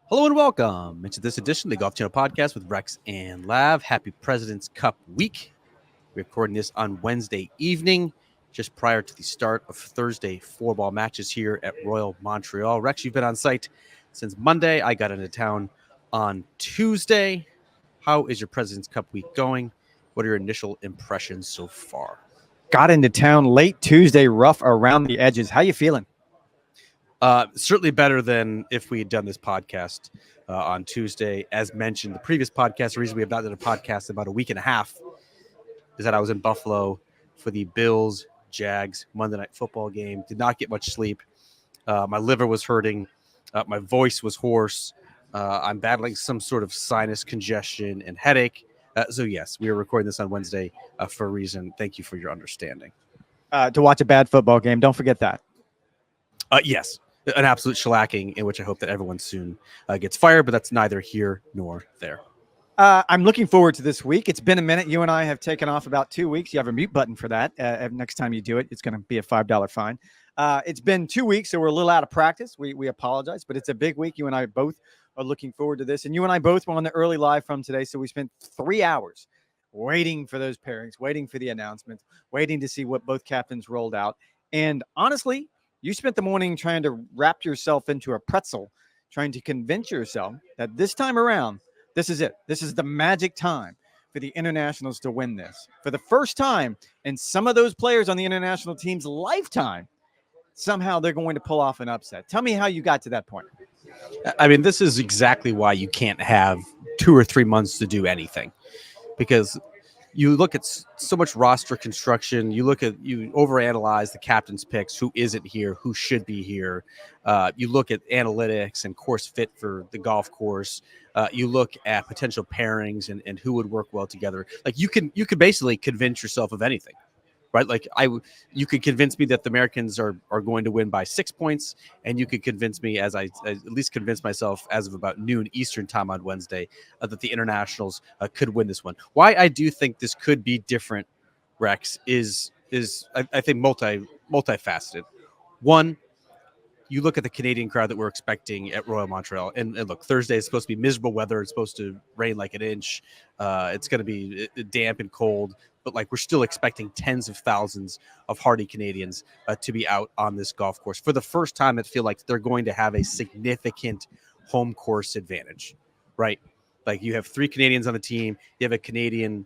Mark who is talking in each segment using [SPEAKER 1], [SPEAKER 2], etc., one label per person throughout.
[SPEAKER 1] Hello and welcome into this edition of the Golf Channel Podcast with Rex and Lav. Happy President's Cup week. We're recording this on Wednesday evening, just prior to the start of Thursday fourball matches here at Royal Montreal. Rex, you've been on site since Monday. I got into town on Tuesday. How is your President's Cup week going? What are your initial impressions so far?
[SPEAKER 2] Got into town late Tuesday, rough around the edges. How you feeling?
[SPEAKER 1] Certainly better than if we had done this podcast on Tuesday. As mentioned, the previous podcast, the reason we have not done a podcast in about a week and a half is that I was in Buffalo for the Bills Jags Monday Night Football game. Did not get much sleep. My liver was hurting. My voice was hoarse. I'm battling some sort of sinus congestion and headache. So yes, we are recording this on Wednesday for a reason. Thank you for your understanding.
[SPEAKER 2] To watch a bad football game. Don't forget that.
[SPEAKER 1] Yes. An absolute shellacking in which I hope that everyone soon gets fired, but that's neither here nor there.
[SPEAKER 2] I'm looking forward to this week. It's been a minute. You and I have taken off about 2 weeks. You have a mute button for that. Next time you do it, it's going to be a $5 fine. It's been 2 weeks, so we're a little out of practice. We apologize, but it's a big week. You and I both are looking forward to this. And you and I both were on the early live from today, so we spent 3 hours waiting for those pairings, waiting for the announcements, waiting to see what both captains rolled out. And honestly, you spent the morning trying to wrap yourself into a pretzel, trying to convince yourself that this time around, this is it. This is the magic time for the internationals to win this. For the first time in some of those players on the international team's lifetime, somehow they're going to pull off an upset. Tell me how you got to that point.
[SPEAKER 1] I mean, this is exactly why you can't have 2 or 3 months to do anything, because you look at so much roster construction. You overanalyze the captain's picks, who isn't here, who should be here. You look at analytics and course fit for the golf course. You look at potential pairings and who would work well together. Like you could basically convince yourself of anything, right? Like you could convince me that the Americans are going to win by 6 points, and you could convince me, as I at least convinced myself as of about noon Eastern time on Wednesday, that the internationals could win this one. Why I do think this could be different, Rex, is I think multifaceted. One, you look at the Canadian crowd that we're expecting at Royal Montreal, and look, Thursday is supposed to be miserable weather. It's supposed to rain like an inch. It's going to be damp and cold, but like we're still expecting tens of thousands of hardy Canadians to be out on this golf course. For the first time, I feel like they're going to have a significant home course advantage, right? Like you have 3 Canadians on the team. You have a Canadian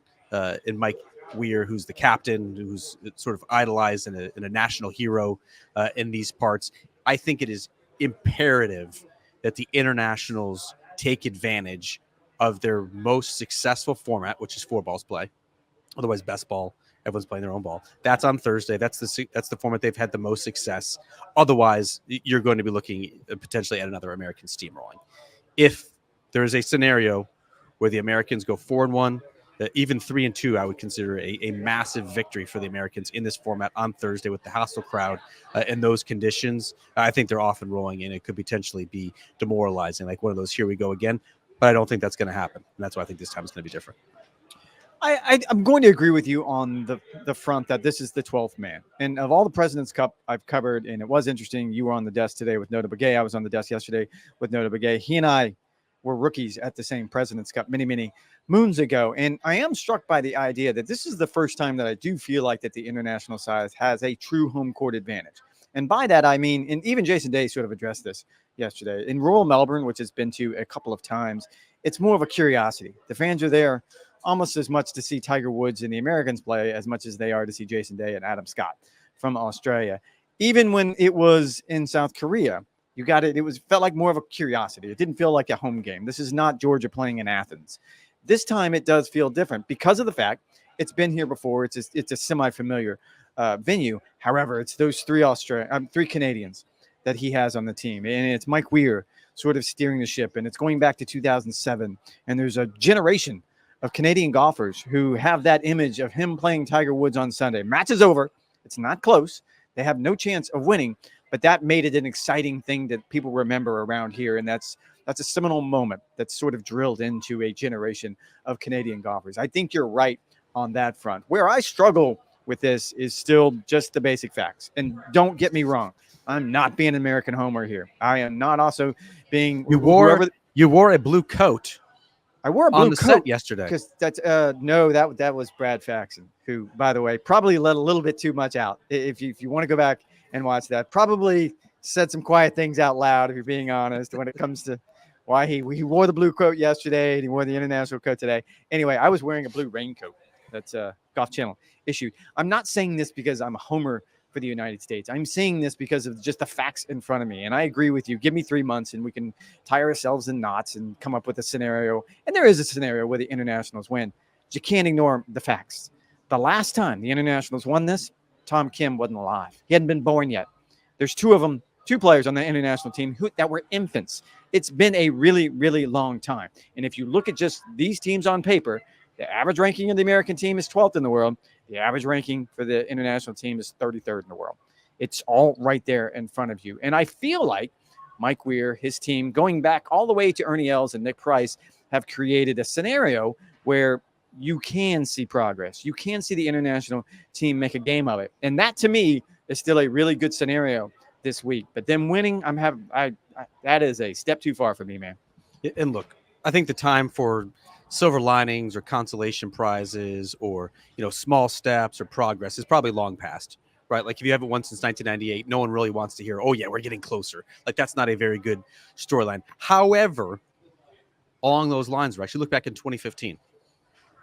[SPEAKER 1] in Mike Weir, who's the captain, who's sort of idolized and a national hero in these parts. I think it is imperative that the internationals take advantage of their most successful format, which is fourballs play, otherwise best ball. Everyone's playing their own ball. That's on Thursday. That's the format they've had the most success. Otherwise, you're going to be looking potentially at another American steamrolling. If there is a scenario where the Americans go 4-1, even 3-2, I would consider a massive victory for the Americans in this format on Thursday with the hostile crowd in those conditions. I think they're off and rolling, and it could potentially be demoralizing, like one of those here we go again. But I don't think that's going to happen, and that's why I think this time is going to be different.
[SPEAKER 2] I'm going to agree with you on the front that this is the 12th man. And of all the President's Cup I've covered, and it was interesting, you were on the desk today with Nota Begay. I was on the desk yesterday with Nota Begay. He and I were rookies at the same President's Cup many moons ago. And I am struck by the idea that this is the first time that I do feel like that the international side has a true home court advantage. And by that, I mean, and even Jason Day sort of addressed this yesterday. In Royal Melbourne, which has been to a couple of times, it's more of a curiosity. The fans are there almost as much to see Tiger Woods and the Americans play as much as they are to see Jason Day and Adam Scott from Australia. Even when it was in South Korea, you got it. Felt like more of a curiosity. It didn't feel like a home game. This is not Georgia playing in Athens. This time it does feel different because of the fact it's been here before. It's a semi-familiar venue. However, it's those three Canadians that he has on the team, and it's Mike Weir sort of steering the ship, and it's going back to 2007. And there's a generation of Canadian golfers who have that image of him playing Tiger Woods on Sunday. Match is over. It's not close. They have no chance of winning, but that made it an exciting thing that people remember around here, and that's a seminal moment that's sort of drilled into a generation of Canadian golfers. I think you're right on that front. Where I struggle with this is still just the basic facts. And don't get me wrong, I'm not being an American homer here. I am not also being
[SPEAKER 1] you wore You wore a blue coat
[SPEAKER 2] I wore a
[SPEAKER 1] on
[SPEAKER 2] blue
[SPEAKER 1] the
[SPEAKER 2] coat
[SPEAKER 1] set yesterday.
[SPEAKER 2] because that's no, that was Brad Faxon, who, by the way, probably let a little bit too much out. If you want to go back and watch that, probably said some quiet things out loud, if you're being honest, when it comes to why he wore the blue coat yesterday and he wore the international coat today. Anyway, I was wearing a blue raincoat that's Golf Channel issued. I'm not saying this because I'm a homer for the United States. I'm saying this because of just the facts in front of me. And I agree with you. Give me 3 months and we can tie ourselves in knots and come up with a scenario. And there is a scenario where the internationals win. But you can't ignore the facts. The last time the internationals won this, Tom Kim wasn't alive. He hadn't been born yet. There's two of them, two players on the international team that were infants. It's been a really, really long time. And if you look at just these teams on paper, the average ranking of the American team is 12th in the world. The average ranking for the international team is 33rd in the world. It's all right there in front of you. And I feel like Mike Weir, his team, going back all the way to Ernie Els and Nick Price, have created a scenario where you can see progress. You can see the international team make a game of it. And that, to me, is still a really good scenario this week. But then winning, that is a step too far for me, man.
[SPEAKER 1] And look, I think the time for silver linings or consolation prizes or small steps or progress is probably long past, right? Like if you haven't won since 1998, no one really wants to hear, oh yeah, we're getting closer. Like that's not a very good storyline. However, along those lines, Rex, you look back in 2015,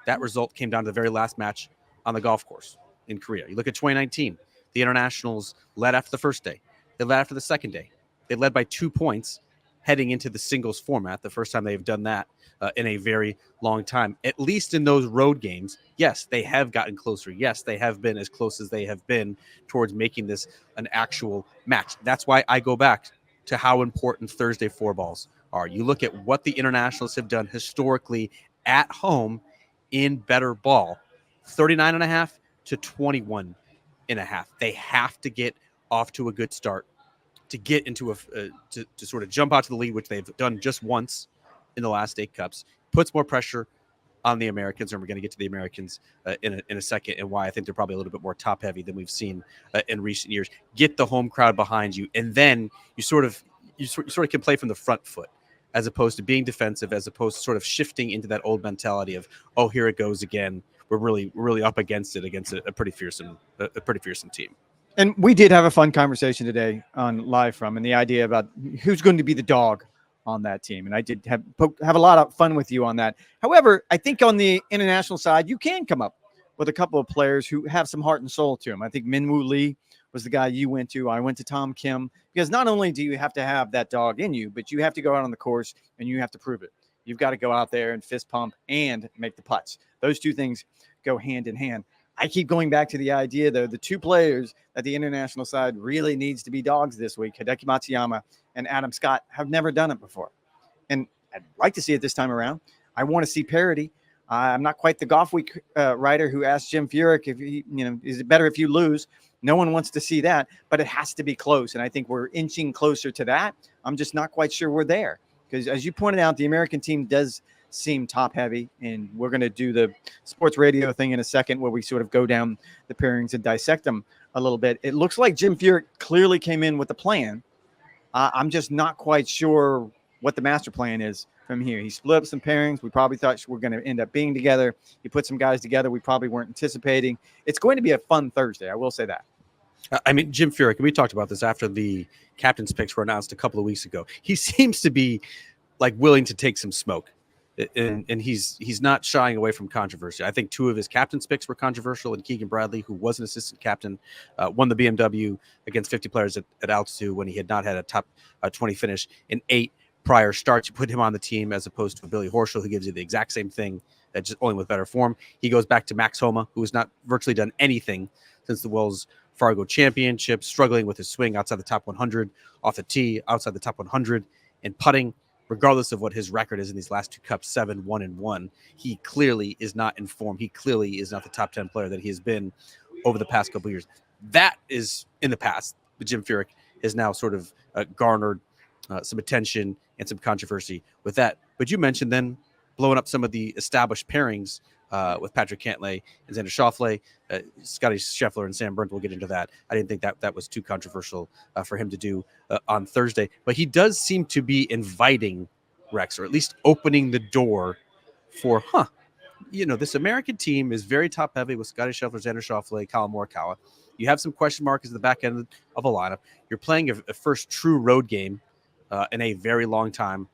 [SPEAKER 1] that result came down to the very last match on the golf course in Korea. You look at 2019, the internationals led after the first day. They led after the second day. They led by 2 points heading into the singles format, the first time they've done that in a very long time. At least in those road games, yes, they have gotten closer. Yes, they have been as close as they have been towards making this an actual match. That's why I go back to how important Thursday fourballs are. You look at what the internationals have done historically at home in better ball, 39.5 to 21.5. They have to get off to a good start to get into to sort of jump out to the lead, which they've done just once in the last 8 cups, puts more pressure on the Americans, and we're going to get to the Americans in a second, and why I think they're probably a little bit more top heavy than we've seen in recent years. Get the home crowd behind you, and then you sort of can play from the front foot, as opposed to being defensive, as opposed to sort of shifting into that old mentality of, oh, here it goes again. We're really up against a pretty fearsome team.
[SPEAKER 2] And we did have a fun conversation today on Live From, and the idea about who's going to be the dog on that team. And I did have a lot of fun with you on that. However, I think on the international side, you can come up with a couple of players who have some heart and soul to them. I think Minwoo Lee was the guy you went to. I went to Tom Kim, because not only do you have to have that dog in you, but you have to go out on the course and you have to prove it. You've got to go out there and fist pump and make the putts. Those two things go hand in hand. I keep going back to the idea, though, the two players that the international side really needs to be dogs this week, Hideki Matsuyama and Adam Scott, have never done it before. And I'd like to see it this time around. I want to see parity. I'm not quite the Golf Week writer who asked Jim Furyk, if he, is it better if you lose? No one wants to see that, but it has to be close. And I think we're inching closer to that. I'm just not quite sure we're there. Because as you pointed out, the American team does seem top heavy, and we're going to do the sports radio thing in a second where we sort of go down the pairings and dissect them a little bit. It looks like Jim Furyk clearly came in with a plan. I'm just not quite sure what the master plan is from here. He split up some pairings. We probably thought we're going to end up being together. He put some guys together we probably weren't anticipating. It's going to be a fun Thursday. I will say that.
[SPEAKER 1] I mean, Jim Furyk, and we talked about this after the captain's picks were announced a couple of weeks ago. He seems to be like willing to take some smoke. And he's not shying away from controversy. I think 2 of his captain's picks were controversial, and Keegan Bradley, who was an assistant captain, won the BMW against 50 players at altitude when he had not had a top 20 finish in 8 prior starts. You put him on the team as opposed to Billy Horschel, who gives you the exact same thing, just only with better form. He goes back to Max Homa, who has not virtually done anything since the Wells Fargo Championship, struggling with his swing outside the top 100, off the tee, outside the top 100, and putting. Regardless of what his record is in these last 2 cups, 7-1-1, he clearly is not in form. He clearly is not the top 10 player that he has been over the past couple of years. That is in the past. But Jim Furyk has now sort of garnered some attention and some controversy with that. But you mentioned then blowing up some of the established pairings with Patrick Cantlay and Xander Schauffele, Scottie Scheffler and Sam Burns. We'll get into that. I didn't think that was too controversial for him to do on Thursday. But he does seem to be inviting Rex, or at least opening the door for, this American team is very top heavy with Scottie Scheffler, Xander Schauffele, Colin Morikawa. You have some question marks at the back end of a lineup. You're playing a first true road game in a very long time.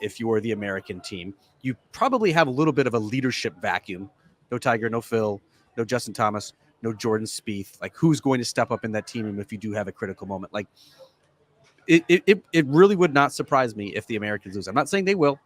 [SPEAKER 1] If you are the American team, you probably have a little bit of a leadership vacuum. No Tiger, no Phil, no Justin Thomas, no Jordan Spieth. Like, who's going to step up in that team if you do have a critical moment? Like, it really would not surprise me if the Americans lose. I'm not saying they will.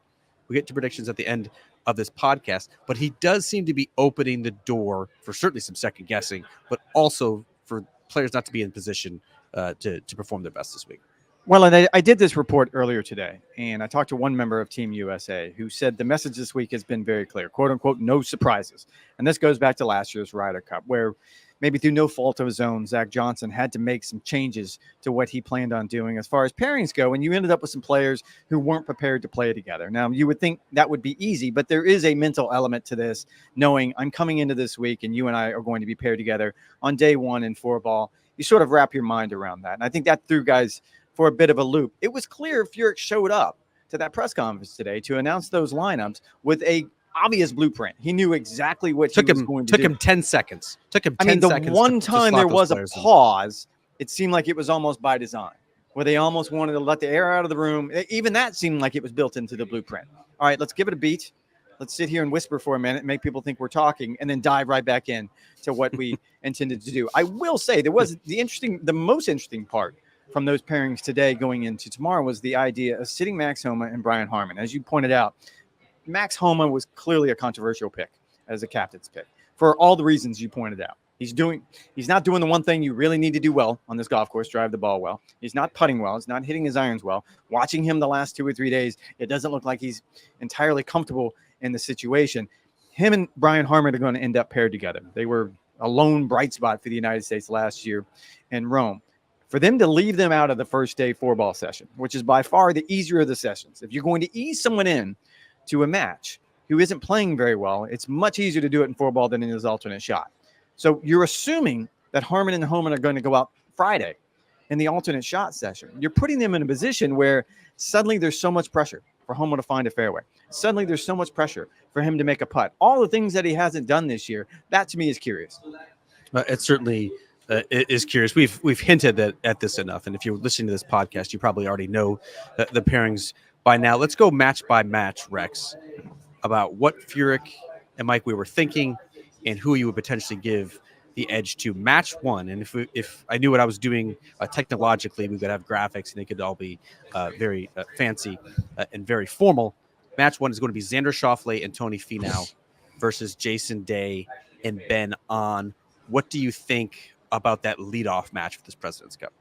[SPEAKER 1] We get to predictions at the end of this podcast, but he does seem to be opening the door for certainly some second guessing, but also for players not to be in position to perform their best this week.
[SPEAKER 2] Well, and I did this report earlier today, and I talked to one member of Team USA who said the message this week has been very clear, quote unquote, no surprises. And this goes back to last year's Ryder Cup, where maybe through no fault of his own, Zach Johnson had to make some changes to what he planned on doing as far as pairings go. And you ended up with some players who weren't prepared to play together. Now, you would think that would be easy, but there is a mental element to this, knowing I'm coming into this week and you and I are going to be paired together on day one in fourball. You sort of wrap your mind around that. And I think that threw guys for a bit of a loop. It was clear Furyk showed up to that press conference today to announce those lineups with a obvious blueprint. He knew exactly what he was going to do.
[SPEAKER 1] Took him 10 seconds.
[SPEAKER 2] I mean, the one time there was a pause, it seemed like it was almost by design, where they almost wanted to let the air out of the room. Even that seemed like it was built into the blueprint. All right, let's give it a beat. Let's sit here and whisper for a minute, make people think we're talking, and then dive right back in to what we intended to do. I will say there was the most interesting part from those pairings today going into tomorrow was the idea of sitting Max Homa and Brian Harman. As you pointed out, Max Homa was clearly a controversial pick as a captain's pick for all the reasons you pointed out. He's not doing the one thing you really need to do well on this golf course, drive the ball well. He's not putting well. He's not hitting his irons well. Watching him the last 2 or 3 days, it doesn't look like he's entirely comfortable in the situation. Him and Brian Harman are going to end up paired together. They were a lone bright spot for the United States last year in Rome. For them to leave them out of the first day fourball session, which is by far the easier of the sessions. If you're going to ease someone in to a match who isn't playing very well, it's much easier to do it in fourball than in his alternate shot. So you're assuming that Harman and Homan are going to go out Friday in the alternate shot session. You're putting them in a position where suddenly there's so much pressure for Homan to find a fairway. Suddenly there's so much pressure for him to make a putt. All the things that he hasn't done this year, that to me is curious.
[SPEAKER 1] It certainly is curious. We've hinted at this enough, and if you're listening to this podcast, you probably already know the pairings by now. Let's go match by match, Rex, about what Furyk and Mike we were thinking and who you would potentially give the edge to. Match one, and if I knew what I was doing technologically, we could have graphics and they could all be very fancy and very formal. Match one is going to be Xander Schauffele and Tony Finau versus Jason Day and Ben On. What do you think about that leadoff match for this President's Cup?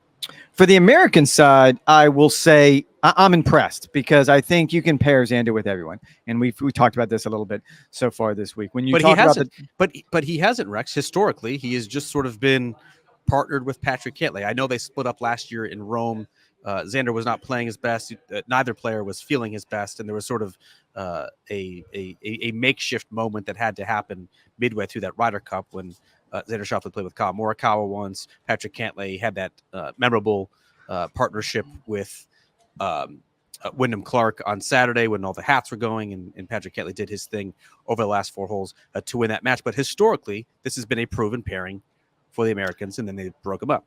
[SPEAKER 2] For the American side, I will say I'm impressed because I think you can pair Xander with everyone, and we talked about this a little bit so far this week. When you
[SPEAKER 1] but
[SPEAKER 2] talk
[SPEAKER 1] he hasn't,
[SPEAKER 2] about
[SPEAKER 1] but he hasn't, Rex. Historically, he has just sort of been partnered with Patrick Cantlay. I know they split up last year in Rome. Xander was not playing his best. Neither player was feeling his best, and there was sort of a makeshift moment that had to happen midway through that Ryder Cup when Xander Schauffele played with Colin Morikawa once. Patrick Cantlay had that memorable partnership with Wyndham Clark on Saturday when all the hats were going, and Patrick Cantlay did his thing over the last 4 holes to win that match. But historically, this has been a proven pairing for the Americans, and then they broke them up.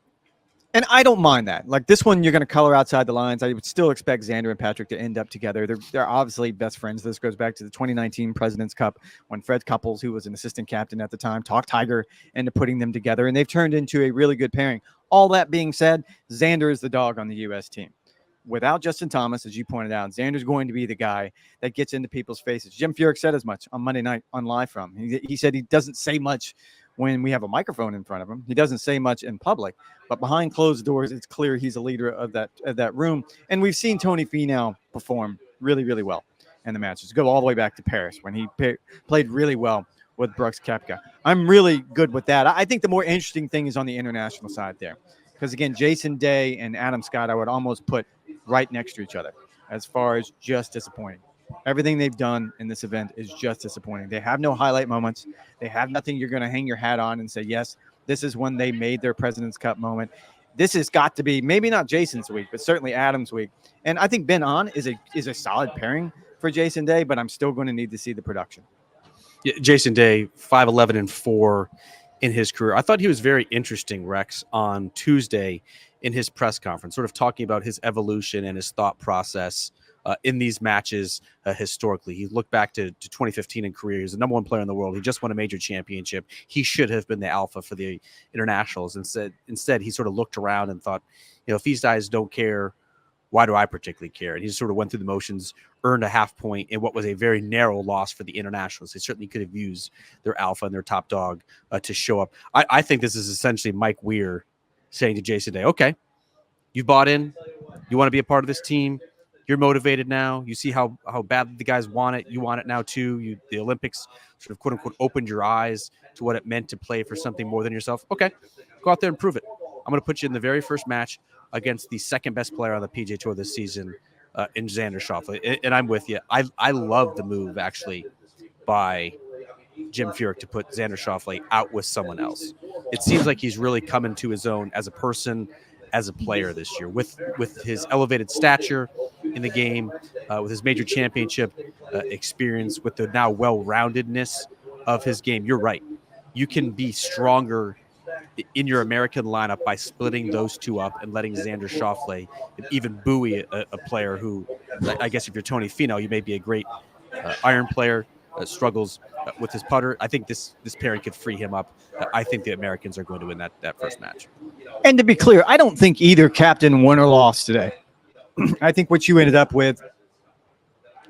[SPEAKER 2] And I don't mind that. Like this one, you're going to color outside the lines. I would still expect Xander and Patrick to end up together. They're obviously best friends. This goes back to the 2019 President's Cup when Fred Couples, who was an assistant captain at the time, talked Tiger into putting them together, and they've turned into a really good pairing. All that being said, Xander is the dog on the U.S. team. Without Justin Thomas, as you pointed out, Xander's going to be the guy that gets into people's faces. Jim Furyk said as much on Monday night on Live From. He said he doesn't say much when we have a microphone in front of him. He doesn't say much in public, but behind closed doors, it's clear he's a leader of that room. And we've seen Tony Finau perform really, really well in the matches. Go all the way back to Paris when he played really well with Brooks Koepka. I'm really good with that. I think the more interesting thing is on the international side there. Because, again, Jason Day and Adam Scott, I would almost put right next to each other as far as just disappointing. Everything they've done in this event is just disappointing. They have no highlight moments. They have nothing you're going to hang your hat on and say, yes, this is when they made their President's Cup moment. this has got to be maybe not Jason's week, but certainly Adam's week. And I think Ben On is a solid pairing for Jason Day, but I'm still going to need to see the production.
[SPEAKER 1] Yeah, Jason Day, 5-11-4 in his career. I thought he was very interesting, Rex, on Tuesday in his press conference, sort of talking about his evolution and his thought process in these matches historically. He looked back to 2015 in career. He was the number one player in the world. He just won a major championship. He should have been the alpha for the internationals. Instead, he sort of looked around and thought, if these guys don't care, why do I particularly care? And he sort of went through the motions, earned a half point in what was a very narrow loss for the internationals. They certainly could have used their alpha and their top dog to show up. I think this is essentially Mike Weir saying to Jason Day, okay, you bought in. You want to be a part of this team. You're motivated now. You see how bad the guys want it. You want it now too. The Olympics sort of quote unquote opened your eyes to what it meant to play for something more than yourself. Okay, go out there and prove it. I'm going to put you in the very first match against the second best player on the PGA Tour this season in Xander Schauffele. And I'm with you. I love the move actually by Jim Furyk to put Xander Schauffele out with someone else. It seems like he's really coming to his own as a person, as a player this year with his elevated stature in the game, with his major championship experience, with the now well-roundedness of his game. You're right. You can be stronger in your American lineup by splitting those two up and letting Xander Schauffele even buoy a player who, I guess if you're Tony Finau, you may be a great iron player, struggles with his putter. I think this pairing could free him up. I think the Americans are going to win that first match.
[SPEAKER 2] And to be clear, I don't think either captain won or lost today. I think what you ended up with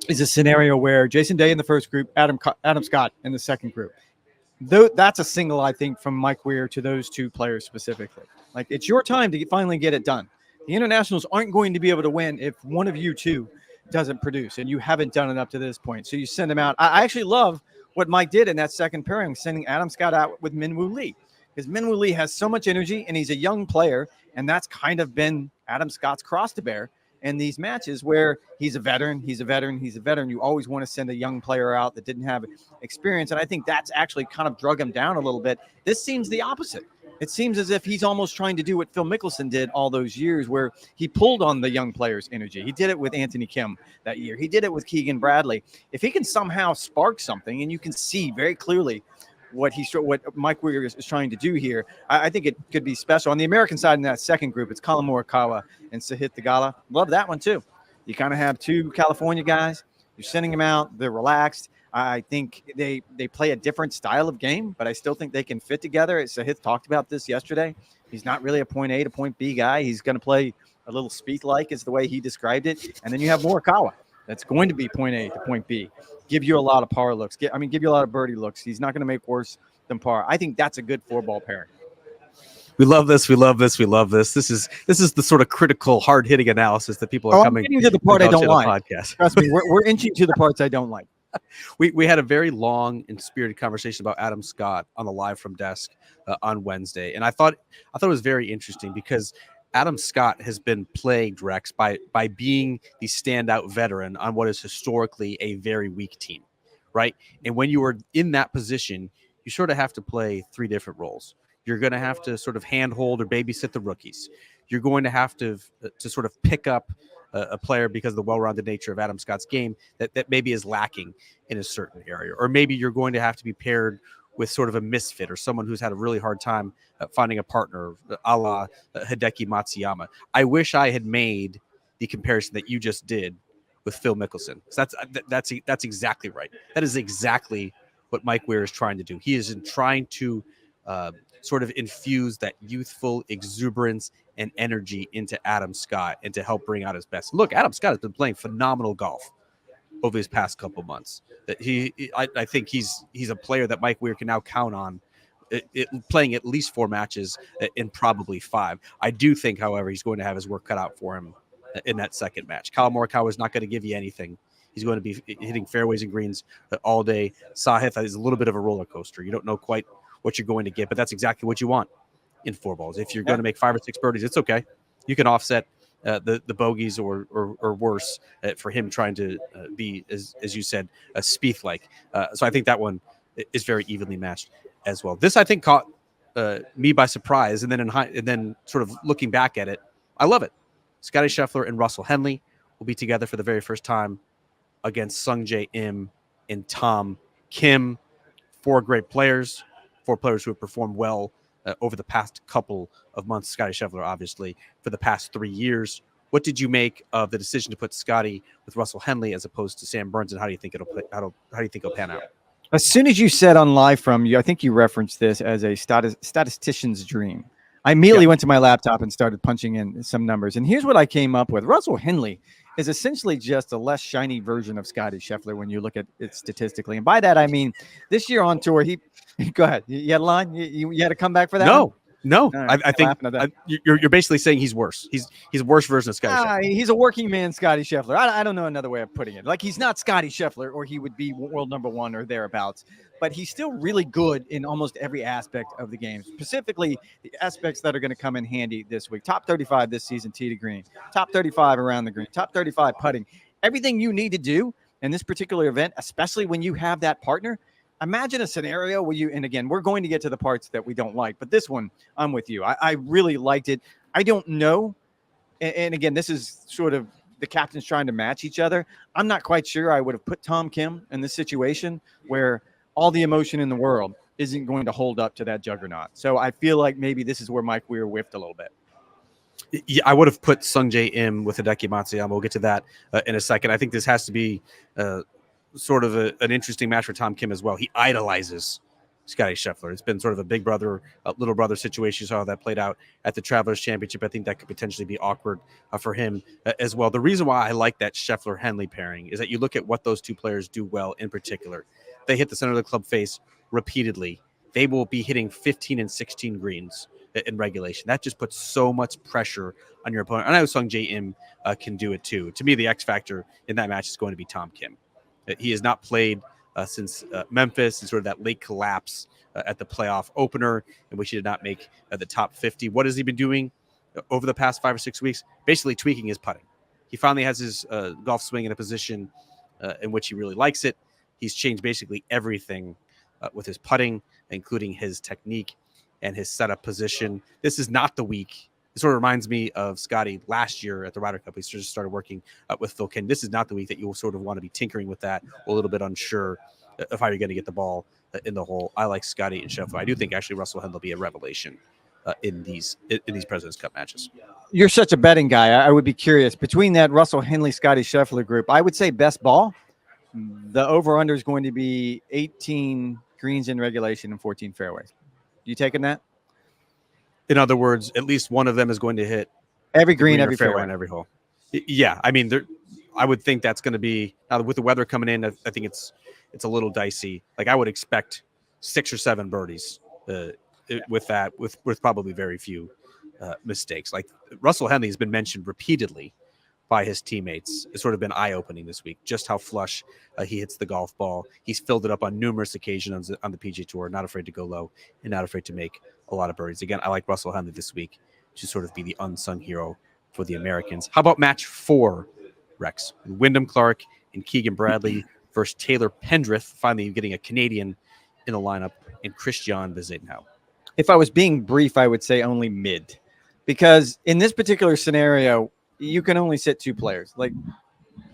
[SPEAKER 2] is a scenario where Jason Day in the first group, Adam Scott in the second group. That's a single, I think, from Mike Weir to those two players specifically. Like, it's your time to finally get it done. The internationals aren't going to be able to win if one of you two doesn't produce, and you haven't done it up to this point. So you send them out. I actually love what Mike did in that second pairing, sending Adam Scott out with Minwoo Lee, because Minwoo Lee has so much energy, and he's a young player, and that's kind of been Adam Scott's cross to bear in these matches where he's a veteran. You always want to send a young player out that didn't have experience, and I think that's actually kind of drug him down a little bit. This seems the opposite. It seems as if he's almost trying to do what Phil Mickelson did all those years, where he pulled on the young players' energy. He did it with Anthony Kim that year. He did it with Keegan Bradley. If he can somehow spark something, and you can see very clearly what Mike Weir is trying to do here, I think it could be special. On the American side in that second group, it's Colin Morikawa and Sahith Theegala. Love that one too. You kind of have two California guys. You're sending them out. They're relaxed. I think they play a different style of game, but I still think they can fit together. Sahith talked about this yesterday. He's not really a point A to point B guy. He's going to play a little Spieth-like is the way he described it. And then you have Morikawa. That's going to be point A to point B. Give you a lot of par looks. Give you a lot of birdie looks. He's not going to make worse than par. I think that's a good four-ball pairing.
[SPEAKER 1] We love this. We love this. We love this. This is the sort of critical, hard-hitting analysis that people are coming
[SPEAKER 2] I'm getting to the part I don't like.
[SPEAKER 1] Podcast.
[SPEAKER 2] Trust me, we're inching to the parts I don't like.
[SPEAKER 1] We had a very long and spirited conversation about Adam Scott on the Live from Desk on Wednesday, and I thought it was very interesting because Adam Scott has been plagued, Rex, by being the standout veteran on what is historically a very weak team, right? And when you are in that position, you sort of have to play three different roles. You're going to have to sort of handhold or babysit the rookies. You're going to have to sort of pick up a player because of the well-rounded nature of Adam Scott's game that maybe is lacking in a certain area. Or maybe you're going to have to be paired with sort of a misfit or someone who's had a really hard time finding a partner, a la Hideki Matsuyama. I wish I had made the comparison that you just did with Phil Mickelson. So that's exactly right. That is exactly what Mike Weir is trying to do. He is trying to sort of infuse that youthful exuberance and energy into Adam Scott and to help bring out his best. Look, Adam Scott has been playing phenomenal golf over his past couple months. I think he's a player that Mike Weir can now count on playing at least 4 matches in probably 5. I do think, however, he's going to have his work cut out for him in that second match. Colin Morikawa is not going to give you anything. He's going to be hitting fairways and greens all day. Sahith is a little bit of a roller coaster. You don't know quite what you're going to get, but that's exactly what you want in 4 balls. If you're going to make 5 or 6 birdies, it's okay. You can offset the bogeys or worse for him trying to be, as you said, Spieth-like. So I think that one is very evenly matched as well. This, I think, caught me by surprise. And then sort of looking back at it, I love it. Scottie Scheffler and Russell Henley will be together for the very first time against Sungjae Im and Tom Kim. Four great players, four players who have performed well over the past couple of months. Scottie Scheffler, obviously, for the past 3 years. What did you make of the decision to put Scottie with Russell Henley as opposed to Sam Burns, and how do you think it'll play? How do you think it'll pan out?
[SPEAKER 2] As soon as you said on live from you, I think you referenced this as a statistician's dream. I immediately went to my laptop and started punching in some numbers. And here's what I came up with. Russell Henley is essentially just a less shiny version of Scottie Scheffler when you look at it statistically. And by that, I mean, this year on tour, go ahead. You had a line? You had to come back for that?
[SPEAKER 1] No.
[SPEAKER 2] Right,
[SPEAKER 1] I think you're basically saying he's worse. He's a worse version of Scottie Scheffler.
[SPEAKER 2] He's a working man Scottie Scheffler. I don't know another way of putting it. Like, he's not Scottie Scheffler, or he would be world number one or thereabouts. But he's still really good in almost every aspect of the game, specifically the aspects that are going to come in handy this week. Top 35 this season, tee to green. Top 35 around the green. Top 35 putting. Everything you need to do in this particular event, especially when you have that partner. Imagine a scenario where you, and again, we're going to get to the parts that we don't like, but this one, I'm with you. I really liked it. I don't know. And again, this is sort of the captains trying to match each other. I'm not quite sure I would have put Tom Kim in this situation where all the emotion in the world isn't going to hold up to that juggernaut. So I feel like maybe this is where Mike Weir whiffed a little bit.
[SPEAKER 1] Yeah, I would have put Sungjae Im with Hideki Matsuyama. We'll get to that in a second. I think this has to be sort of an interesting match for Tom Kim as well. He idolizes Scottie Scheffler. It's been sort of a big brother, little brother situation. You saw how that played out at the Travelers Championship. I think that could potentially be awkward for him as well. The reason why I like that Scheffler-Henley pairing is that you look at what those two players do well in particular. They hit the center of the club face repeatedly. They will be hitting 15 and 16 greens in regulation. That just puts so much pressure on your opponent. I know Sungjae Im can do it too. To me, the X factor in that match is going to be Tom Kim. He has not played since Memphis and sort of that late collapse at the playoff opener in which he did not make the top 50. What has he been doing over the past 5 or 6 weeks? Basically tweaking his putting. He finally has his golf swing in a position in which he really likes it. He's changed basically everything with his putting, including his technique and his setup position. This is not the week. It sort of reminds me of Scottie last year at the Ryder Cup. He just started working with Phil Ken. This is not the week that you'll sort of want to be tinkering with that, a little bit unsure of how you're going to get the ball in the hole. I like Scottie and Scheffler. I do think actually Russell Henley will be a revelation in these President's Cup matches.
[SPEAKER 2] You're such a betting guy. I would be curious. Between that Russell Henley, Scottie Scheffler group, I would say best ball. The over-under is going to be 18 greens in regulation and 14 fairways. You taking that?
[SPEAKER 1] In other words, at least one of them is going to hit
[SPEAKER 2] every green every fairway,
[SPEAKER 1] and every hole. Yeah, I mean, I would think that's going to be, now with the weather coming in, I think it's a little dicey. Like, I would expect 6 or 7 birdies with that, with probably very few mistakes. Like, Russell Henley has been mentioned repeatedly by his teammates. It's sort of been eye-opening this week, just how flush he hits the golf ball. He's filled it up on numerous occasions on the PGA Tour, not afraid to go low and not afraid to make a lot of birdies. Again, I like Russell Henley this week to sort of be the unsung hero for the Americans. How about match 4, Rex? Wyndham Clark and Keegan Bradley versus Taylor Pendrith, finally getting a Canadian in the lineup, and Christian Bezuidenhout.
[SPEAKER 2] If I was being brief, I would say only mid, because in this particular scenario, you can only sit 2 players. Like,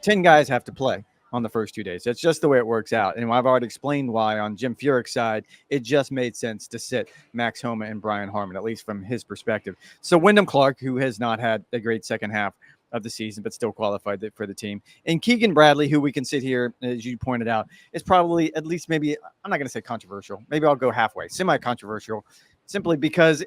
[SPEAKER 2] 10 guys have to play on the first 2 days. That's just the way it works out. And I've already explained why on Jim Furyk's side, it just made sense to sit Max Homa and Brian Harman, at least from his perspective. So Wyndham Clark, who has not had a great second half of the season, but still qualified for the team. And Keegan Bradley, who we can sit here, as you pointed out, is probably at least maybe, I'm not going to say controversial. Maybe I'll go halfway, semi-controversial, simply because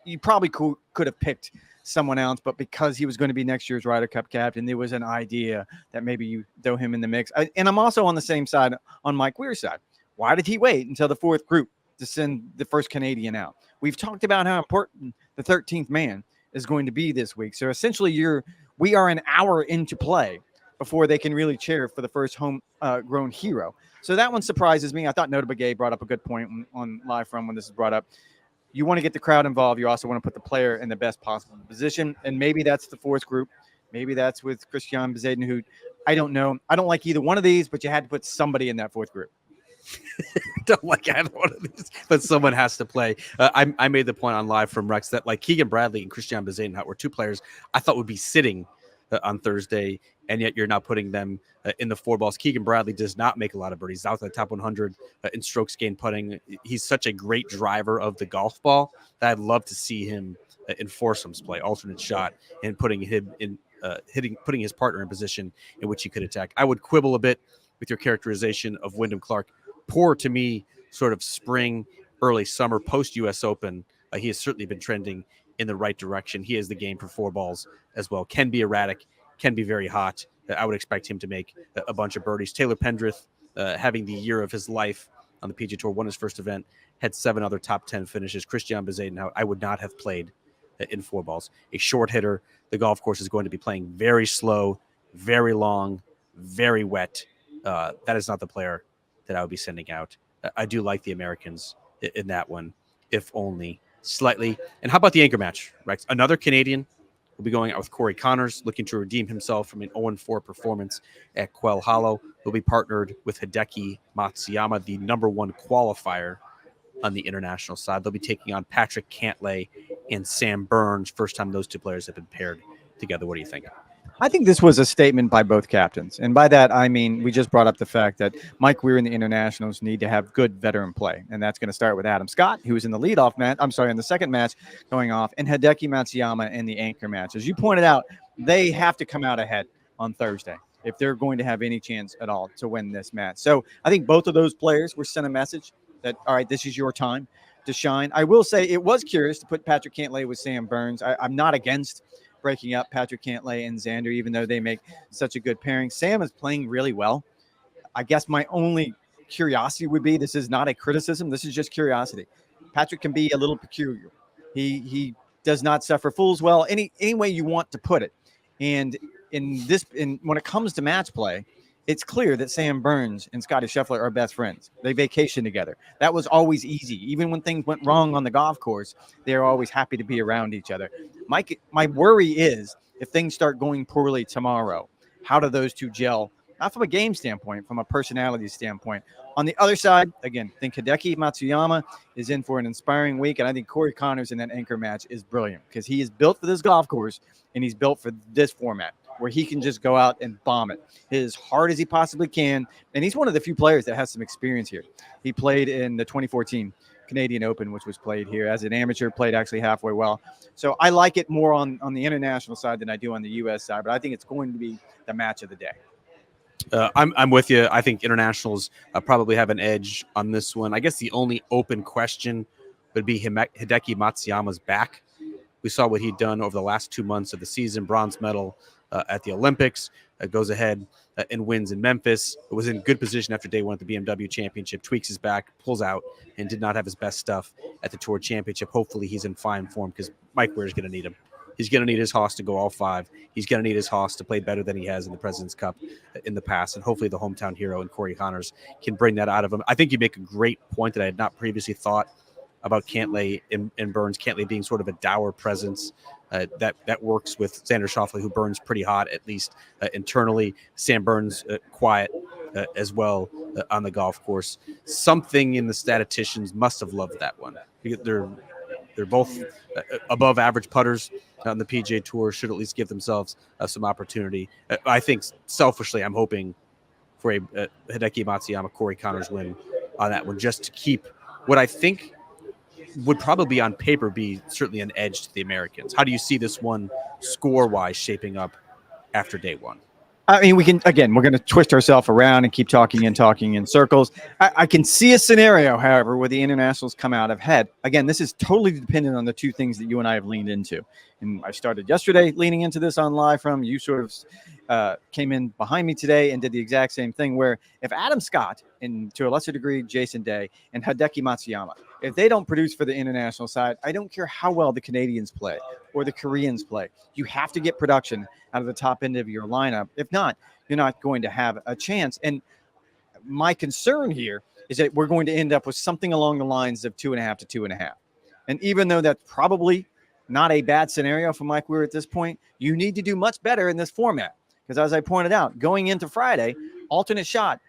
[SPEAKER 2] you probably could have picked someone else, but because he was going to be next year's Ryder Cup captain, there was an idea that maybe you throw him in the mix. And I'm also on the same side, on Mike Weir's side. Why did he wait until the 4th group to send the first Canadian out? We've talked about how important the 13th man is going to be this week. So essentially, we are an hour into play before they can really cheer for the first home-grown hero. So that one surprises me. I thought Nota Begay brought up a good point on live from when this is brought up. You want to get the crowd involved. You also want to put the player in the best possible position. And maybe that's the 4th group. Maybe that's with Christian Bezuidenhout. I don't know. I don't like either one of these, but you had to put somebody in that 4th group.
[SPEAKER 1] Don't like either one of these, but someone has to play. I made the point on live from Rex that like Keegan Bradley and Christian Bezuidenhout were two players I thought would be sitting on Thursday, and yet you're not putting them in the four balls. Keegan Bradley does not make a lot of birdies. He's out the top 100 in strokes gained putting. He's such a great driver of the golf ball that I'd love to see him in foursomes play, alternate shot, and putting him in putting his partner in position in which he could attack. I would quibble a bit with your characterization of Wyndham Clark. Poor to me, sort of spring, early summer, post U.S. Open. He has certainly been trending in the right direction. He has the game for four balls as well. Can be erratic, can be very hot. I would expect him to make a bunch of birdies. Taylor Pendrith, having the year of his life on the PGA Tour, won his first event, had 7 other top 10 finishes. Christian Bezuidenhout, I would not have played in four balls. A short hitter. The golf course is going to be playing very slow, very long, very wet. That is not the player that I would be sending out. I do like the Americans in that one, if only slightly. And how about the anchor match, Rex? Another Canadian will be going out with Corey Connors, looking to redeem himself from an 0-4 performance at Quail Hollow. He'll be partnered with Hideki Matsuyama, the #1 qualifier on the international side. They'll be taking on Patrick Cantlay and Sam Burns. First time those two players have been paired together. What do you think?
[SPEAKER 2] I think this was a statement by both captains. And by that, I mean, we just brought up the fact that Mike Weir and the internationals need to have good veteran play. And that's going to start with Adam Scott, who was in the leadoff match. I'm sorry, in the second match going off, and Hideki Matsuyama in the anchor match. As you pointed out, they have to come out ahead on Thursday if they're going to have any chance at all to win this match. So I think both of those players were sent a message that, all right, this is your time to shine. I will say it was curious to put Patrick Cantlay with Sam Burns. I'm not against breaking up Patrick Cantlay and Xander, even though they make such a good pairing. Sam is playing really well. I guess my only curiosity would be, this is not a criticism, this is just curiosity. Patrick can be a little peculiar. He does not suffer fools well, any way you want to put it. And when it comes to match play, it's clear that Sam Burns and Scottie Scheffler are best friends. They vacation together. That was always easy. Even when things went wrong on the golf course, they're always happy to be around each other. My worry is if things start going poorly tomorrow, how do those two gel? Not from a game standpoint, from a personality standpoint. On the other side, again, I think Hideki Matsuyama is in for an inspiring week, and I think Corey Connors in that anchor match is brilliant because he is built for this golf course, and he's built for this format where he can just go out and bomb it as hard as he possibly can. And he's one of the few players that has some experience here. He played in the 2014 Canadian Open, which was played here as an amateur, played actually halfway well. So I like it more on the international side than I do on the U.S. side, but I think it's going to be the match of the day.
[SPEAKER 1] I'm with you. I think internationals probably have an edge on this one. I guess the only open question would be Hideki Matsuyama's back. We saw what he'd done over the last 2 months of the season, bronze medal at the Olympics, goes ahead and wins in Memphis. It was in good position after day one at the BMW Championship, tweaks his back, pulls out, and did not have his best stuff at the Tour Championship. Hopefully he's in fine form because Mike Weir is going to need him. He's going to need his Haas to go all 5. He's going to need his Haas to play better than he has in the President's Cup in the past. And hopefully the hometown hero and Corey Connors can bring that out of him. I think you make a great point that I had not previously thought about Cantlay and Burns. Cantlay being sort of a dour presence that works with Xander Schauffele, who burns pretty hot, at least internally. Sam Burns, quiet as well on the golf course. Something in the statisticians must have loved that one. They're both above average putters on the PGA Tour, should at least give themselves some opportunity. I think selfishly, I'm hoping for a Hideki Matsuyama, Corey Connors win on that one, just to keep what I think would probably on paper be certainly an edge to the Americans. How do you see this one score-wise shaping up after day one?
[SPEAKER 2] I mean, we're going to twist ourselves around and keep talking in circles. I can see a scenario, however, where the internationals come out ahead. Again, this is totally dependent on the two things that you and I have leaned into. And I started yesterday leaning into this on live from. You sort of came in behind me today and did the exact same thing, where if Adam Scott, and to a lesser degree, Jason Day, and Hideki Matsuyama, if they don't produce for the international side, I don't care how well the Canadians play or the Koreans play. You have to get production out of the top end of your lineup. If not, you're not going to have a chance. And my concern here is that we're going to end up with something along the lines of 2.5 to 2.5. And even though that's probably not a bad scenario for Mike Weir at this point, you need to do much better in this format. Because as I pointed out, going into Friday, alternate shot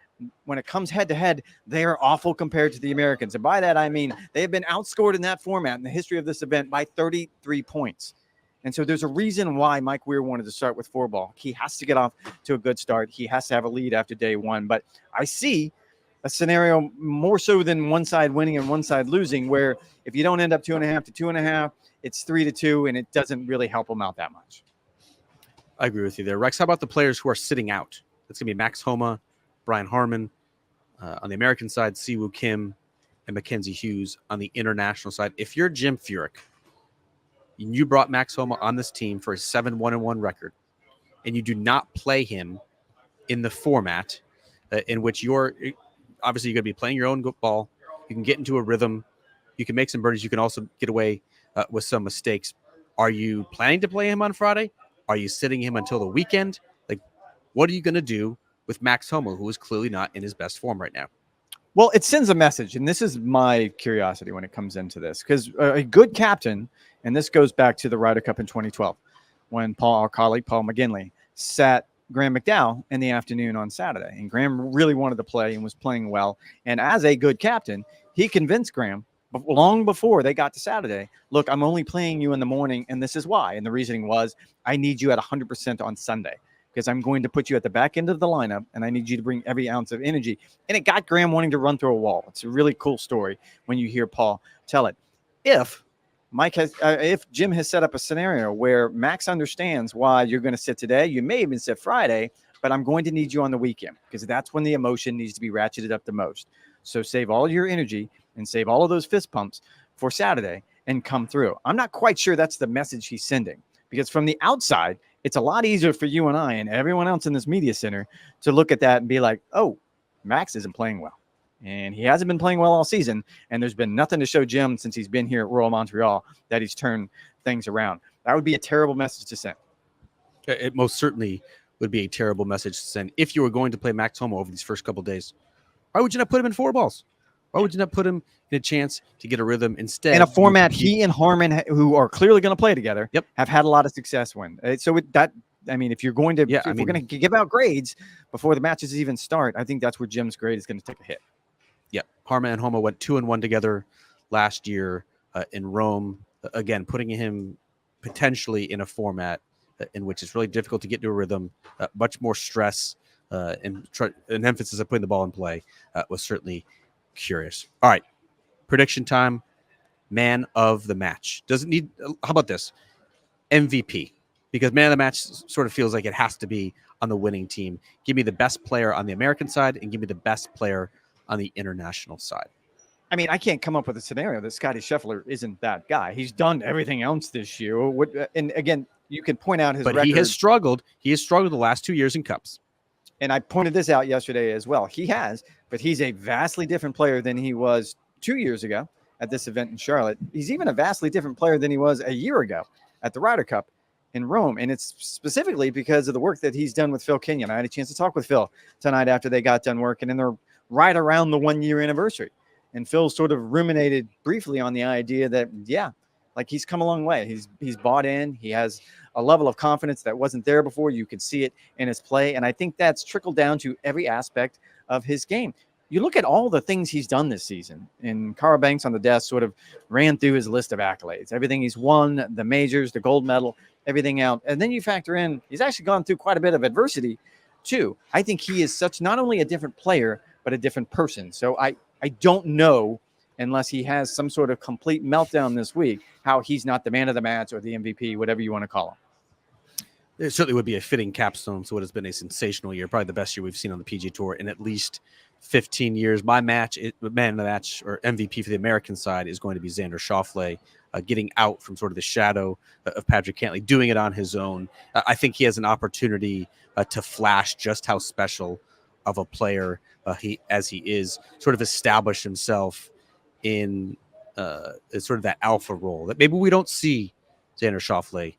[SPEAKER 2] when it comes head to head, they are awful compared to the Americans. And by that, I mean they have been outscored in that format in the history of this event by 33 points. And so there's a reason why Mike Weir wanted to start with fourball. He has to get off to a good start. He has to have a lead after day one. But I see a scenario more so than one side winning and one side losing, where if you don't end up 2.5 to 2.5, it's 3-2, and it doesn't really help them out that much.
[SPEAKER 1] I agree with you there. Rex, how about the players who are sitting out? That's going to be Max Homa, Brian Harman. On the American side, Siwoo Kim and Mackenzie Hughes. On the international side, if you're Jim Furyk, and you brought Max Homa on this team for a 7-1-1 record, and you do not play him in the format in which you're obviously going to be playing your own ball, you can get into a rhythm, you can make some birdies, you can also get away with some mistakes. Are you planning to play him on Friday? Are you sitting him until the weekend? Like, what are you going to do with Max Homa, who is clearly not in his best form right now?
[SPEAKER 2] Well, it sends a message, and this is my curiosity when it comes into this, because a good captain, and this goes back to the Ryder Cup in 2012, when our colleague Paul McGinley sat Graham McDowell in the afternoon on Saturday, and Graham really wanted to play and was playing well. And as a good captain, he convinced Graham long before they got to Saturday, look, I'm only playing you in the morning, and this is why. And the reasoning was, I need you at 100% on Sunday, because I'm going to put you at the back end of the lineup, and I need you to bring every ounce of energy. And it got Graham wanting to run through a wall. It's a really cool story when you hear Paul tell it. If Jim has set up a scenario where Max understands why you're going to sit today, you may even sit Friday, but I'm going to need you on the weekend, because that's when the emotion needs to be ratcheted up the most. So save all your energy and save all of those fist pumps for Saturday and come through. I'm not quite sure that's the message he's sending, because from the outside, it's a lot easier for you and I and everyone else in this media center to look at that and be like, oh, Max isn't playing well. And he hasn't been playing well all season. And there's been nothing to show Jim since he's been here at Royal Montreal that he's turned things around. That would be a terrible message to send.
[SPEAKER 1] It most certainly would be a terrible message to send. If you were going to play Max Homa over these first couple of days, why would you not put him in fourballs? Why would you not put him in a chance to get a rhythm instead?
[SPEAKER 2] In a format he and Harman, who are clearly going to play together,
[SPEAKER 1] yep,
[SPEAKER 2] have had a lot of success when. So with that, I mean, if you're going to, if we're going to give out grades before the matches even start, I think that's where Jim's grade is going to take a hit.
[SPEAKER 1] Yeah, Harman and Homa went 2-1 together last year in Rome. Again, putting him potentially in a format in which it's really difficult to get to a rhythm, much more stress, and an emphasis of putting the ball in play was certainly curious. All right, prediction time. Man of the match. Doesn't need. How about this? MVP, because man of the match sort of feels like it has to be on the winning team. Give me the best player on the American side, and give me the best player on the international side.
[SPEAKER 2] I mean, I can't come up with a scenario that Scottie Scheffler isn't that guy. He's done everything else this year. And again, you can point out his record.
[SPEAKER 1] He has struggled. He has struggled the last 2 years in Cups.
[SPEAKER 2] And I pointed this out yesterday as well. He has, but he's a vastly different player than he was 2 years ago at this event in Charlotte. He's even a vastly different player than he was a year ago at the Ryder Cup in Rome. And it's specifically because of the work that he's done with Phil Kenyon. I had a chance to talk with Phil tonight after they got done working, and they're right around the 1 year anniversary. And Phil sort of ruminated briefly on the idea that, yeah, like he's come a long way. He's bought in. He has a level of confidence that wasn't there before. You could see it in his play. And I think that's trickled down to every aspect of his game. You look at all the things he's done this season, and Cara Banks on the desk sort of ran through his list of accolades, everything he's won, the majors, the gold medal, everything out. And then you factor in, he's actually gone through quite a bit of adversity too. I think he is such not only a different player, but a different person. So I don't know, unless he has some sort of complete meltdown this week, how he's not the man of the match or the MVP, whatever you want to call him.
[SPEAKER 1] It certainly would be a fitting capstone to what has been a sensational year, probably the best year we've seen on the PGA Tour in at least 15 years. My man of the match or MVP for the American side is going to be Xander Schauffele, getting out from sort of the shadow of Patrick Cantlay, doing it on his own. I think he has an opportunity to flash just how special of a player he is, sort of establish himself in sort of that alpha role that maybe we don't see Xander Schauffele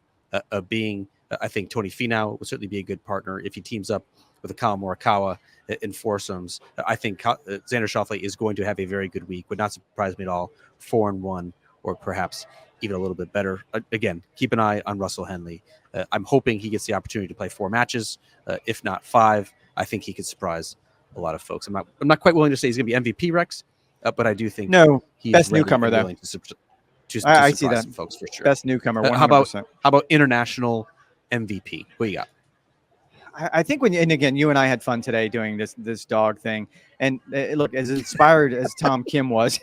[SPEAKER 1] being. I think Tony Finau would certainly be a good partner if he teams up with a Kyle Morikawa in foursomes. I think Xander Schauffele is going to have a very good week. Would not surprise me at all. 4-1, or perhaps even a little bit better. Again, keep an eye on Russell Henley. I'm hoping he gets the opportunity to play 4 matches, if not 5. I think he could surprise a lot of folks. I'm not quite willing to say he's going to be MVP, Rex, but I do think
[SPEAKER 2] No,
[SPEAKER 1] he's
[SPEAKER 2] best
[SPEAKER 1] ready
[SPEAKER 2] newcomer
[SPEAKER 1] and
[SPEAKER 2] though.
[SPEAKER 1] willing to
[SPEAKER 2] I see
[SPEAKER 1] surprise
[SPEAKER 2] that.
[SPEAKER 1] some folks for sure.
[SPEAKER 2] Best newcomer, 100%.
[SPEAKER 1] How about international MVP? What do you got?
[SPEAKER 2] I think and again, you and I had fun today doing this dog thing. And look, as inspired as Tom Kim was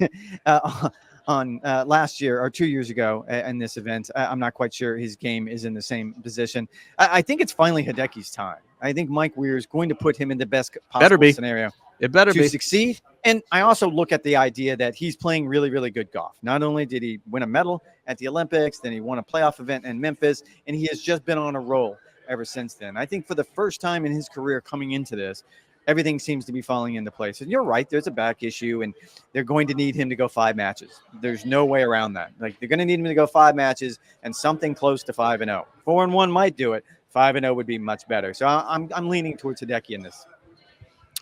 [SPEAKER 2] on last year or 2 years ago in this event, I'm not quite sure his game is in the same position. I think it's finally Hideki's time. I think Mike Weir is going to put him in the best possible scenario.
[SPEAKER 1] It better
[SPEAKER 2] to
[SPEAKER 1] be.
[SPEAKER 2] succeed. And I also look at the idea that he's playing really, really good golf. Not only did he win a medal at the Olympics, then he won a playoff event in Memphis, and he has just been on a roll ever since then. I think for the first time in his career coming into this, everything seems to be falling into place. And you're right, there's a back issue, and they're going to need him to go 5 matches. There's no way around that. Like, they're going to need him to go 5 matches and something close to 5-0. 4-1 might do it. 5-0 would be much better. So I'm leaning towards Hideki in this.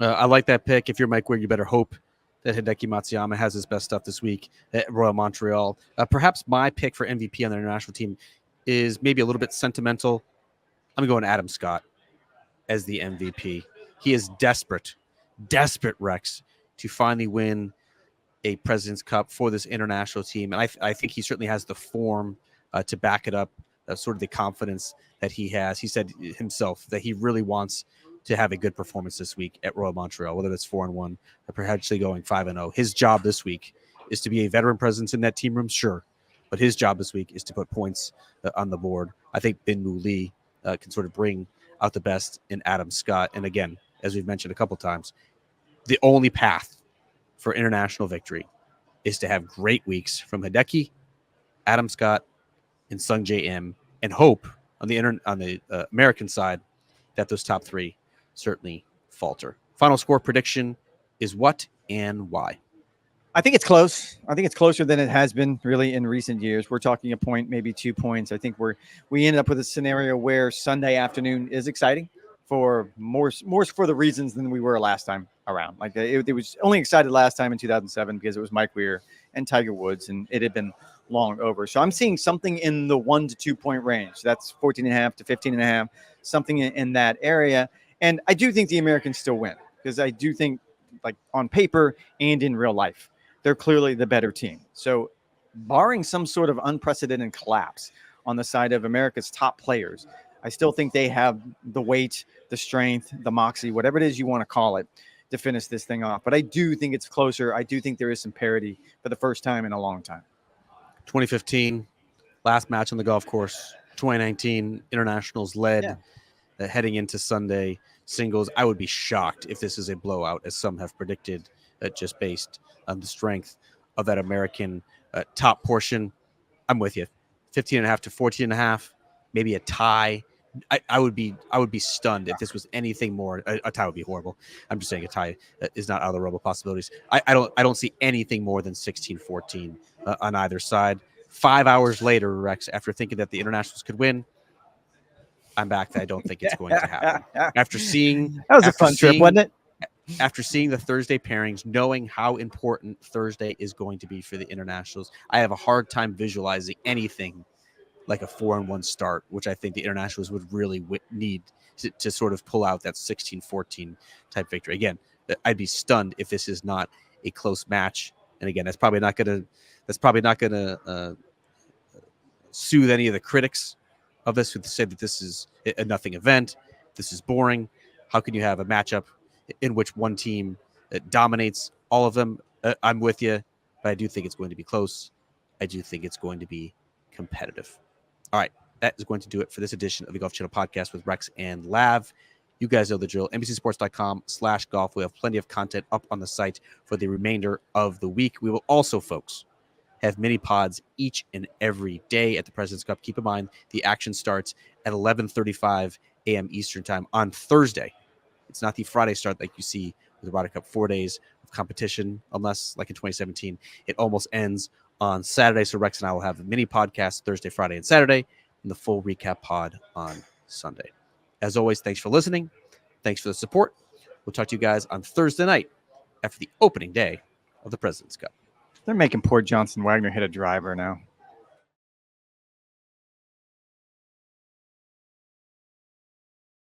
[SPEAKER 1] I like that pick. If you're Mike Weir, you better hope that Hideki Matsuyama has his best stuff this week at Royal Montreal. Perhaps my pick for MVP on the international team is maybe a little bit sentimental. I'm going Adam Scott as the MVP. He is desperate, Rex, to finally win a President's Cup for this international team. And I think he certainly has the form to back it up, sort of the confidence that he has. He said himself that he really wants to have a good performance this week at Royal Montreal, whether it's 4-1 or potentially going 5-0. His job this week is to be a veteran presence in that team room, sure, but his job this week is to put points on the board. I think Bin Moo Lee can sort of bring out the best in Adam Scott. And again, as we've mentioned a couple times, the only path for international victory is to have great weeks from Hideki, Adam Scott, and Sungjae Im, and hope on the American side that those top 3 certainly falter. Final score prediction is what and why?
[SPEAKER 2] I think it's close. I think it's closer than it has been really in recent years. We're talking a point, maybe 2 points. I think we ended up with a scenario where Sunday afternoon is exciting for more for the reasons than we were last time around. Like it was only excited last time in 2007 because it was Mike Weir and Tiger Woods, and it had been long over. So I'm seeing something in the 1 to 2 point range. That's 14.5 to 15.5, something in that area. And I do think the Americans still win because I do think, like on paper and in real life, they're clearly the better team. So barring some sort of unprecedented collapse on the side of America's top players, I still think they have the weight, the strength, the moxie, whatever it is you want to call it, to finish this thing off. But I do think it's closer. I do think there is some parity for the first time in a long time.
[SPEAKER 1] 2015, last match on the golf course. 2019, internationals led heading into Sunday singles. I would be shocked if this is a blowout, as some have predicted, just based on the strength of that American top portion. I'm with you. 15.5 to 14.5, maybe a tie. I would be stunned if this was anything more. A tie would be horrible. I'm just saying a tie is not out of the realm of possibilities. I don't see anything more than 16-14 on either side. 5 hours later, Rex, after thinking that the internationals could win, I'm back that I don't think it's going to happen. After seeing
[SPEAKER 2] that was a fun trip, wasn't it?
[SPEAKER 1] After seeing the Thursday pairings, knowing how important Thursday is going to be for the internationals, I have a hard time visualizing anything like a 4-1 start, which I think the internationals would really need to sort of pull out that 16-14 type victory. Again, I'd be stunned if this is not a close match. And again, that's probably not going to soothe any of the critics of this who say that this is a nothing event. This is boring. How can you have a matchup in which one team dominates all of them? I'm with you, but I do think it's going to be close. I do think it's going to be competitive. All right, that is going to do it for this edition of the Golf Channel Podcast with Rex and Lav. You guys know the drill. NBCSports.com/golf. We have plenty of content up on the site for the remainder of the week. We will also, folks, have mini pods each and every day at the President's Cup. Keep in mind, the action starts at 11:35 a.m. Eastern Time on Thursday. It's not the Friday start like you see with the Ryder Cup. 4 days of competition, unless, like in 2017, it almost ends on Saturday. So Rex and I will have a mini podcast Thursday, Friday, and Saturday, and the full recap pod on Sunday. As always, thanks for listening. Thanks for the support. We'll talk to you guys on Thursday night after the opening day of the President's Cup.
[SPEAKER 2] They're making poor Johnson Wagner hit a driver now.